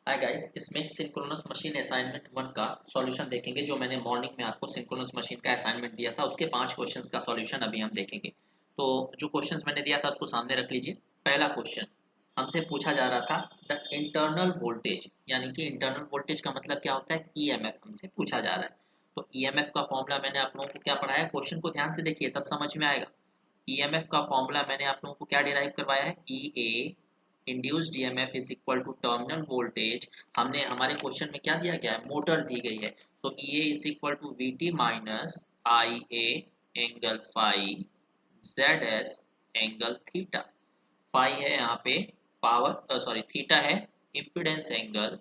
Hi guys, इसमें synchronous machine assignment 1 का solution देखेंगे। जो मैंने मॉर्निंग में आपको सिंक्रोनस मशीन का असाइनमेंट दिया था, उसके 5 क्वेश्चंस का सॉल्यूशन अभी हम देखेंगे। तो जो क्वेश्चंस मैंने दिया था उसको सामने रख लीजिए। पहला क्वेश्चन हमसे पूछा जा रहा था, द इंटरनल वोल्टेज, यानी कि इंटरनल वोल्टेज का मतलब क्या होता है, ईएमएफ हमसे पूछा जा रहा है। तो ईएमएफ का फॉर्मूला मैंने आप लोगों को क्या पढ़ाया, क्वेश्चन को ध्यान से देखिए तब समझ में आएगा। ईएमएफ का फॉर्मूला मैंने आप लोगों को क्या डिराइव करवाया है, E A induced EMF is equal to terminal voltage. हमने हमारे क्वेश्चन में क्या दिया गया है, मोटर दी गई है। तो E A is equal to V T minus I A angle phi Z S angle theta. Phi है यहाँ पे पावर, सॉरी थीटा है इम्पिडेंस एंगल,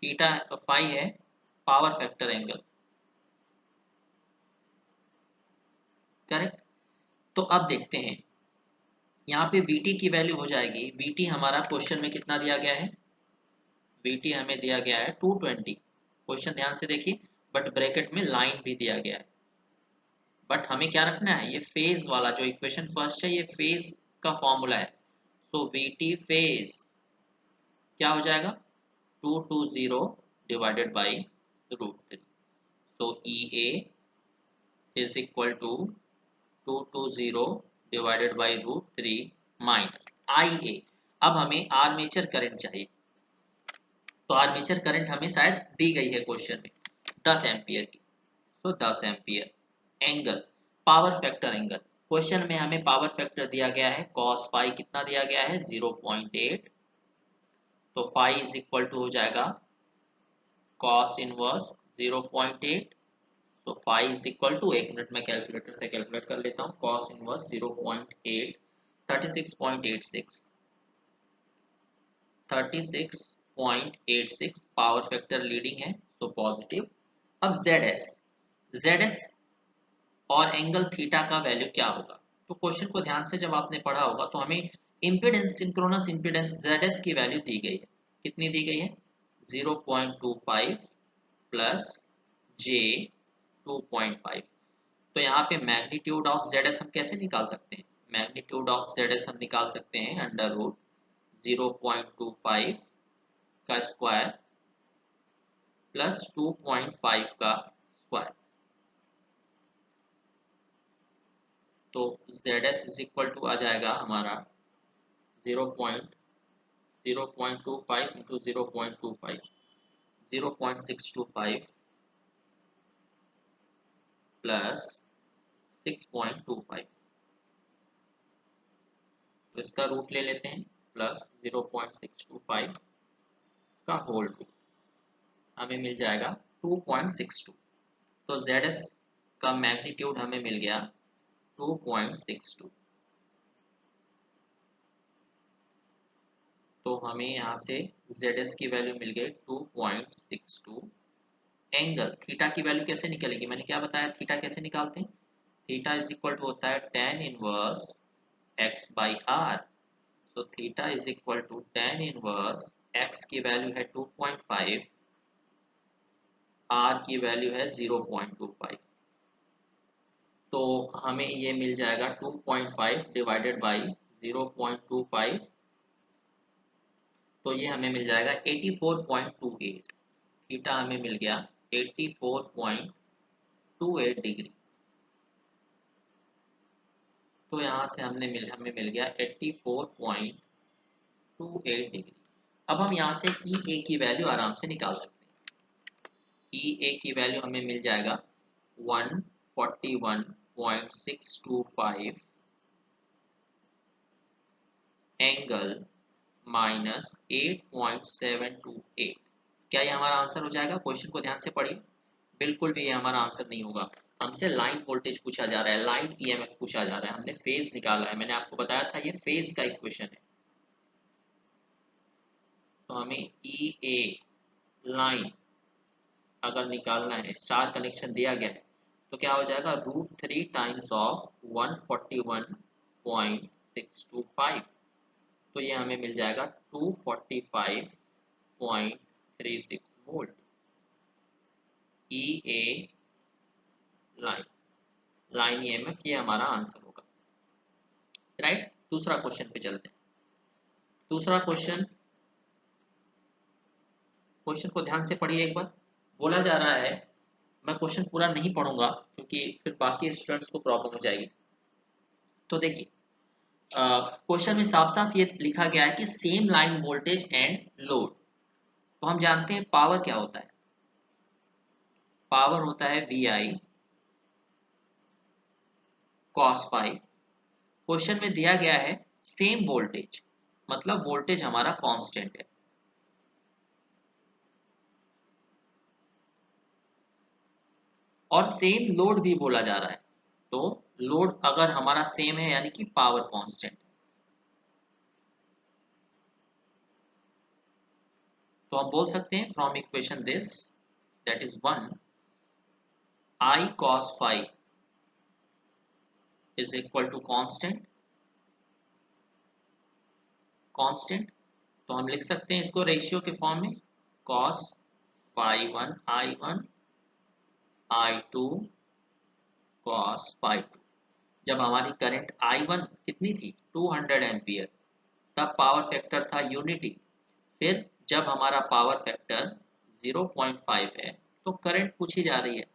थीटा फाई है पावर फैक्टर एंगल। करेक्ट। तो अब देखते हैं यहाँ पे Vt की वैल्यू हो जाएगी। Vt हमारा क्वेश्चन में कितना दिया गया है, Vt हमें दिया गया है 220। क्वेश्चन ध्यान से देखिए, बट ब्रैकेट में लाइन भी दिया गया है। बट हमें क्या रखना है, ये फेज वाला जो इक्वेशन फर्स्ट है, ये फेज का फॉर्मूला है। सो Vt फेज क्या हो जाएगा, 220 divided by √3। So Ea is equal to 220 divided by √3 minus Ia। अब हमें आर्मेचर करंट चाहिए। तो आर्मेचर करंट हमें शायद दी गई है क्वेश्चन में 10 एम्पियर की। तो 10 ampere angle, power factor angle, question में हमें पावर फैक्टर दिया गया है cos फाई, कितना दिया गया है 0.8। तो फाई इज इक्वल टू हो जाएगा cos इनवर्स 0.8। तो फाई इज इक्वल टू, एक मिनट में कैलकुलेटर से कैलकुलेट कर लेता हूँ, cos inverse 0.8 36.86 36.86 power factor leading है, तो पॉजिटिव। अब ZS और एंगल थीटा का वैल्यू क्या होगा। तो क्वेश्चन को ध्यान से जब आपने पढ़ा होगा तो हमें इम्पीडेंस, सिंक्रोनस इम्पीडेंस ZS की वैल्यू दी गई है। कितनी दी गई है, 0.25 प्लस J 2.5। तो यहाँ पे मैग्नीट्यूड ऑफ ZS हम कैसे निकाल सकते हैं, मैग्नीट्यूड ऑफ ZS हम निकाल सकते हैं अंडर रूट 0.25 का स्क्वायर प्लस 2.5 का स्क्वायर। तो ZS इज इक्वल टू आ जाएगा हमारा 0.025 इंटू 0.25 0.625 प्लस 6.25। तो इसका रूट ले लेते हैं, प्लस 0.625 का होल रूट हमें मिल जाएगा 2.62। तो ZS का मैग्नीट्यूड हमें मिल गया 2.62। तो हमें यहाँ से ZS की वैल्यू मिल गई 2.62। एंगल थीटा की वैल्यू कैसे निकलेगी, मैंने क्या बताया थीटा कैसे निकालते हैं, थीटा इज इक्वल टू होता है tan inverse x by R. So theta is equal to tan inverse x की वैल्यू है 2.5, r की वैल्यू है 0.25। तो हमें ये मिल जाएगा 2.5 डिवाइडेड बाई 0.25। तो ये हमें मिल जाएगा 84.28। थीटा हमें मिल गया 84.28 डिग्री। तो यहाँ से हमें मिल गया 84.28 डिग्री। अब हम यहाँ से ई ए की वैल्यू आराम से निकाल सकते हैं। ई ए की वैल्यू हमें मिल जाएगा 141.625 एंगल माइनस 8.728। क्या ये हमारा आंसर हो जाएगा, क्वेश्चन को ध्यान से पढ़िए। बिल्कुल भी ये हमारा आंसर नहीं होगा। हमसे लाइन वोल्टेज पूछा जा रहा है, लाइन ईएमएफ पूछा जा रहा है, हमने फेज निकाला है। मैंने आपको बताया था ये फेज का इक्वेशन है। तो हमें ई ए लाइन अगर निकालना है, स्टार कनेक्शन दिया गया है, तो क्या हो जाएगा √3 टाइम्स ऑफ 141.625। तो ये हमें मिल जाएगा 245.36 वोल्ट। ई ए लाइन ईएमएफ, ये हमारा आंसर होगा, राइट। दूसरा क्वेश्चन पे चलते हैं। दूसरा क्वेश्चन को ध्यान से पढ़िए एक बार। बोला जा रहा है, मैं क्वेश्चन पूरा नहीं पढ़ूंगा क्योंकि फिर बाकी स्टूडेंट्स को प्रॉब्लम हो जाएगी। तो देखिए, क्वेश्चन में साफ साफ ये लिखा गया है कि same line voltage and load. तो हम जानते हैं पावर क्या होता है। पावर होता है V I cos phi. Question में दिया गया है सेम वोल्टेज, मतलब वोल्टेज हमारा कांस्टेंट है। और सेम लोड भी बोला जा रहा है। तो लोड अगर हमारा सेम है यानी कि पावर कांस्टेंट। तो हम बोल सकते हैं from equation this that is 1 I cos phi is equal to constant. तो हम लिख सकते हैं इसको रेशियो के फॉर्म में, cos phi 1 I two cos phi 2। जब हमारी करंट I1 कितनी थी 200 एम्पियर, तब पावर फैक्टर था यूनिटी। फिर जब हमारा पावर फैक्टर 0.5 है तो करंट पूछी जा रही है।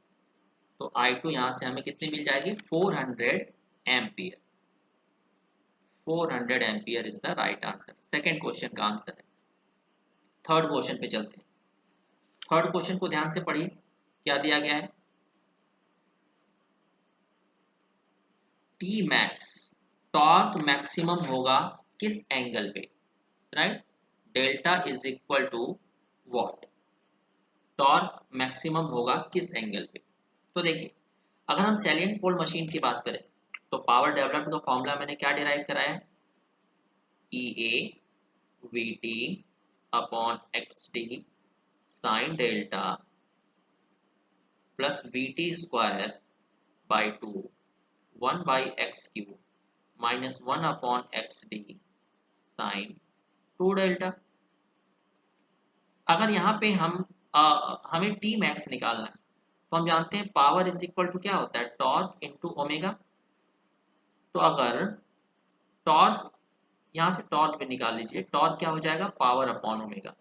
तो I2 यहाँ से हमें कितनी मिल जाएगी 400 ampere. 400 ampere is the right answer. Second question का आंसर है। थर्ड क्वेश्चन पे चलते हैं। थर्ड क्वेश्चन को ध्यान से पढ़िए, क्या दिया गया है। टी मैक्स टॉर्क मैक्सिमम होगा किस एंगल पे, right. Delta is equal to what. Torque maximum होगा किस एंगल पे। तो देखिए, अगर हम सैलिएंट पोल मशीन की बात करें तो पावर डेवलपमेंट का फॉर्मूला मैंने क्या डिराइव कराया है, E A V T upon X D sine delta plus V T square by 2 1 by X cube minus 1 upon X D sine 2 delta. अगर यहाँ पे हमें टी मैक्स निकालना है तो हम जानते हैं पावर इज इक्वल टू क्या होता है, टॉर्क इनटू ओमेगा। तो अगर टॉर्क, यहाँ से टॉर्क भी निकाल लीजिए, टॉर्क क्या हो जाएगा पावर अपॉन ओमेगा।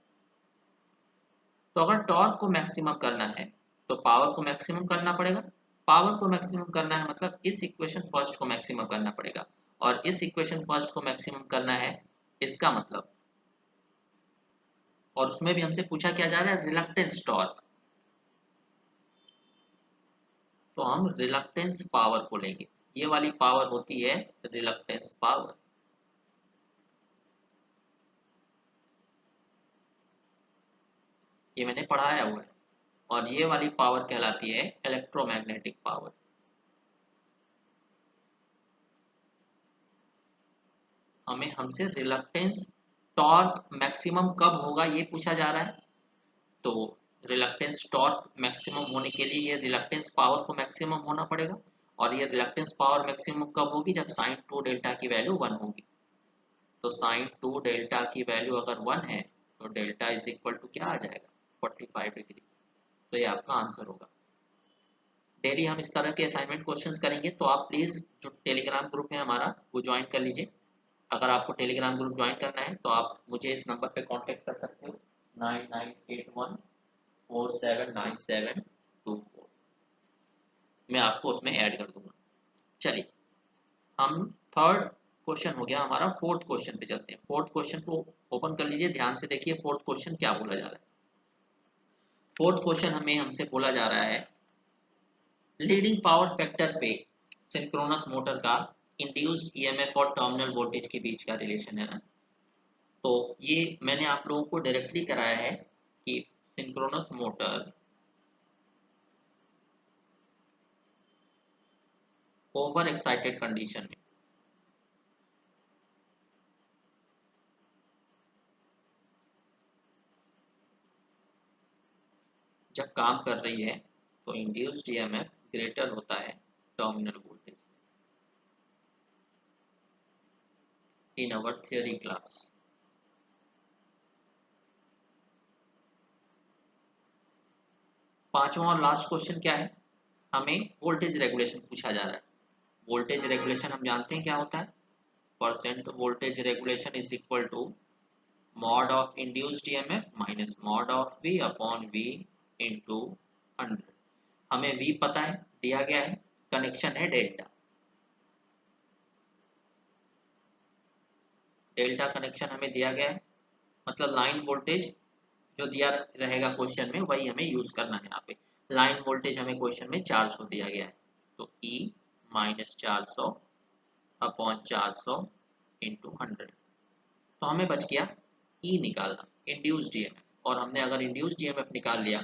तो अगर टॉर्क को मैक्सिमम करना है तो पावर को मैक्सिमम करना पड़ेगा। पावर को मैक्सिमम करना है मतलब इस इक्वेशन फर्स्ट को मैक्सिमम करना पड़ेगा, और इस इक्वेशन फर्स्ट को मैक्सिमम करना है इसका मतलब। और उसमें भी हमसे पूछा क्या जा रहा है, रिलक्टेंस टॉर्क। तो हम रिलक्टेंस पावर को लेंगे। ये वाली पावर होती है रिलक्टेंस पावर। ये मैंने पढ़ाया हुआ है। और ये वाली पावर कहलाती है इलेक्ट्रोमैग्नेटिक पावर। हमें हमसे रिलक्टेंस टॉर्क मैक्सिमम कब होगा ये पूछा जा रहा है। तो रिलक्टेंस टॉर्क मैक्सिमम होने के लिए ये रिलक्टेंस पावर को मैक्सिमम होना पड़ेगा। और ये रिलक्टेंस पावर मैक्सिमम कब होगी, जब साइन 2 डेल्टा की वैल्यू 1 होगी। तो साइन 2 डेल्टा की वैल्यू अगर 1 है तो डेल्टा इज इक्वल टू क्या आ जाएगा 45 डिग्री। तो ये आपका आंसर होगा। डेली हम इस तरह के असाइनमेंट क्वेश्चंस करेंगे, तो आप प्लीज़ जो टेलीग्राम ग्रुप है हमारा वो ज्वाइन कर लीजिए। अगर आपको टेलीग्राम ग्रुप ज्वाइन करना है तो आप मुझे इस नंबर पे कांटेक्ट कर सकते हो 9981479724। मैं आपको उसमें ऐड कर दूंगा। चलिए, हम थर्ड क्वेश्चन हो गया हमारा। फोर्थ क्वेश्चन पे चलते हैं। फोर्थ क्वेश्चन को ओपन कर लीजिए, ध्यान से देखिए फोर्थ क्वेश्चन क्या बोला जा रहा है। फोर्थ क्वेश्चन हमें हमसे बोला जा रहा है लीडिंग पावर फैक्टर पे सिंक्रोनस मोटर का इंड्यूस्ड ईएमएफ और टर्मिनल वोल्टेज के बीच का रिलेशन है ना। तो ये मैंने आप लोगों को डायरेक्टली कराया है कि synchronous motor over excited condition में जब काम कर रही है तो इंड्यूस्ड ईएमएफ ग्रेटर होता है टर्मिनल वोल्टेज इन अवर थियोरी क्लास। पांचवा और लास्ट क्वेश्चन क्या है, हमें वोल्टेज रेगुलेशन पूछा जा रहा है। वोल्टेज रेगुलेशन हम जानते हैं क्या होता है, percent voltage regulation is equal to mod of induced EMF minus mod of V upon V into 100। हमें वी पता है, दिया गया है, कनेक्शन है डेल्टा। डेल्टा कनेक्शन हमें दिया गया है, मतलब लाइन वोल्टेज जो दिया रहेगा क्वेश्चन में वही हमें यूज करना है। यहाँ पे लाइन वोल्टेज हमें क्वेश्चन में 400 दिया गया है, तो E माइनस 400 अपॉन 400 इंटू 100। तो हमें बच गया E निकालना, इंड्यूस्ड ईएमएफ। और हमने अगर इंड्यूस्ड ईएमएफ निकाल लिया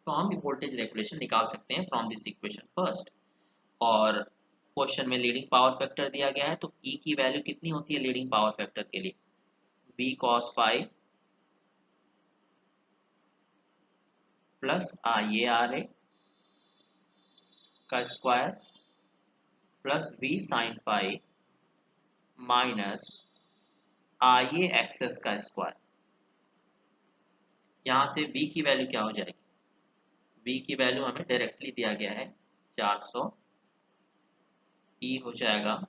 तो हम वोल्टेज रेगुलेशन निकाल सकते हैं फ्रॉम दिस इक्वेशन फर्स्ट। और क्वेश्चन में लीडिंग पावर फैक्टर दिया गया है, तो E की वैल्यू कितनी होती है लीडिंग पावर फैक्टर के लिए? V cos five plus IARA का square plus V sin five minus IAXS का स्क्वायर। यहाँ से V की वैल्यू क्या हो जाएगी? V की वैल्यू हमें डायरेक्टली दिया गया है 400, E हो जाएगा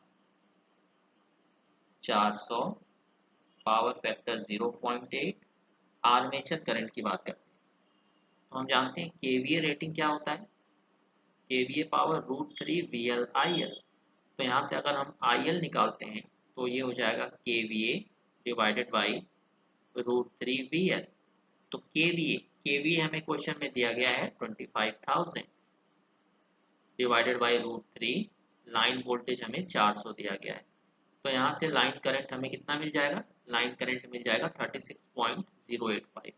400 पावर फैक्टर 0.8। आर्मेचर करंट की बात करते हैं तो हम जानते हैं केवीए रेटिंग क्या होता है, केवीए पावर √3 VL/IL। तो यहाँ से अगर हम IL निकालते हैं तो ये हो जाएगा केवीए डिवाइडेड बाई √3 VL। तो केवीए हमें क्वेश्चन में दिया गया है 25,000 डिवाइडेड बाई √3, लाइन वोल्टेज हमें 400 दिया गया है। तो यहाँ से लाइन करंट हमें कितना मिल जाएगा? लाइन करंट मिल जाएगा 36.085।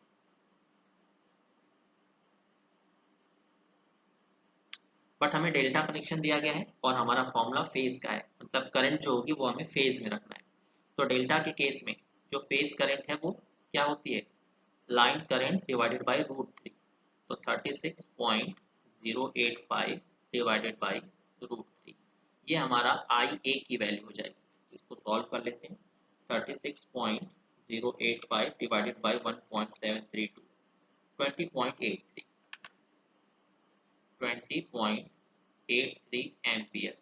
बट हमें डेल्टा कनेक्शन दिया गया है और हमारा फॉर्मूला फेज का है, मतलब करंट जो होगी वो हमें फेज में रखना है। तो डेल्टा के केस में जो फेज करंट है वो क्या होती है? Line current divided by √3। तो 36.085 डिवाइडेड बाई √3, ये हमारा IA की वैल्यू हो जाएगी। इसको सॉल्व कर लेते हैं। 36.085 डिवाइडेड बाई 1.732, 20.83 एम्पियर,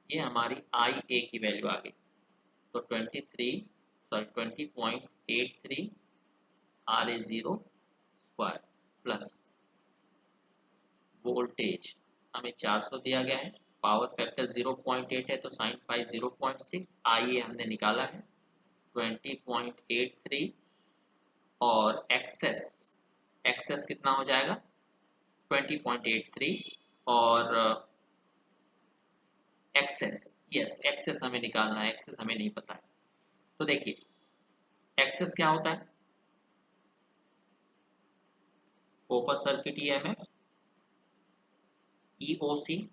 ये हमारी IA की वैल्यू आ गई। तो 20.83 RA0 स्क्वायर प्लस वोल्टेज हमें 400 दिया गया है, पावर फैक्टर 0.8 है तो साइन फाई 0.6, IA हमने निकाला है 20.83 और एक्सेस कितना हो जाएगा? 20.83 और एक्सेस हमें निकालना है, एक्सेस हमें नहीं पता है। तो देखिए एक्सेस क्या होता है? Open circuit EMF EOC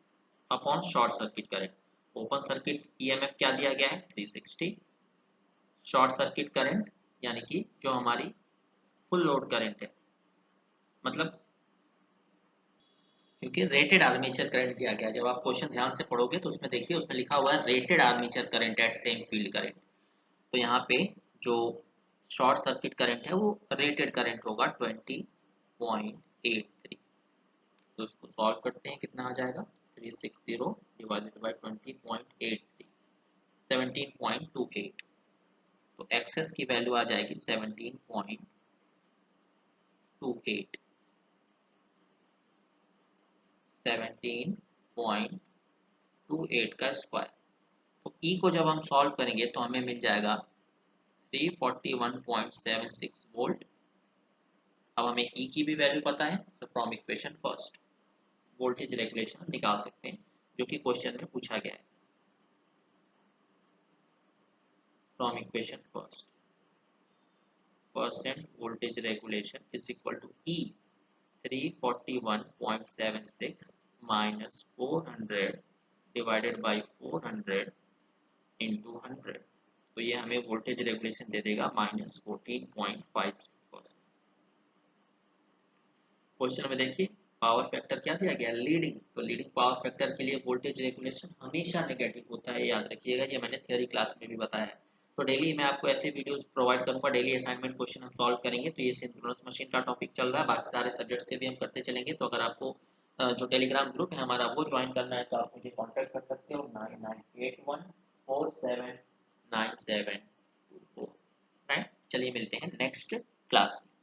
upon short circuit current. Open circuit EMF क्या दिया गया है? 360। शॉर्ट सर्किट करंट यानी कि जो हमारी फुल लोड करंट है, मतलब क्योंकि रेटेड आर्मेचर करंट दिया गया है। जब आप क्वेश्चन ध्यान से पढ़ोगे तो उसमें देखिए, उसमें लिखा हुआ है rated armature current eight same field current. तो यहाँ पे जो शॉर्ट सर्किट करंट है वो रेटेड करंट होगा 20.83। तो इसको सॉल्व करते हैं, कितना आ जाएगा? 360 डिवाइडेड बाई 20.83, 17.28। तो एक्सेस की वैल्यू आ जाएगी 17.28, 17.28 का स्क्वायर। तो E को जब हम सॉल्व करेंगे तो हमें मिल जाएगा 341.76 वोल्ट। अब हमें E की भी वैल्यू पता है, तो from equation first voltage regulation हम निकाल सकते हैं, जो कि क्वेश्चन में पूछा गया है। From equation first percent voltage regulation is equal to E 341.76 माइनस 400 डिवाइडेड बाई 400 इंटू 100। तो ये हमें वोल्टेज रेगुलेशन दे देगा -14.56%। क्वेश्चन में देखिए पावर फैक्टर क्या दिया गया? लीडिंग। तो लीडिंग पावर फैक्टर के लिए वोल्टेज रेगुलेशन हमेशा नेगेटिव होता है, याद रखिएगा, ये मैंने थ्योरी क्लास में भी बताया है। तो डेली मैं आपको ऐसे वीडियोस प्रोवाइड करूंगा, डेली असाइनमेंट क्वेश्चन हम सॉल्व करेंगे। तो ये सिंक्रोनस मशीन का टॉपिक चल रहा है, बाकी सारे सब्जेक्ट से भी हम करते चलेंगे। तो अगर आपको जो टेलीग्राम ग्रुप है हमारा वो ज्वाइन करना है तो आप मुझे कॉन्टैक्ट कर सकते हो 998147 9724। राइट, चलिए मिलते हैं नेक्स्ट क्लास में।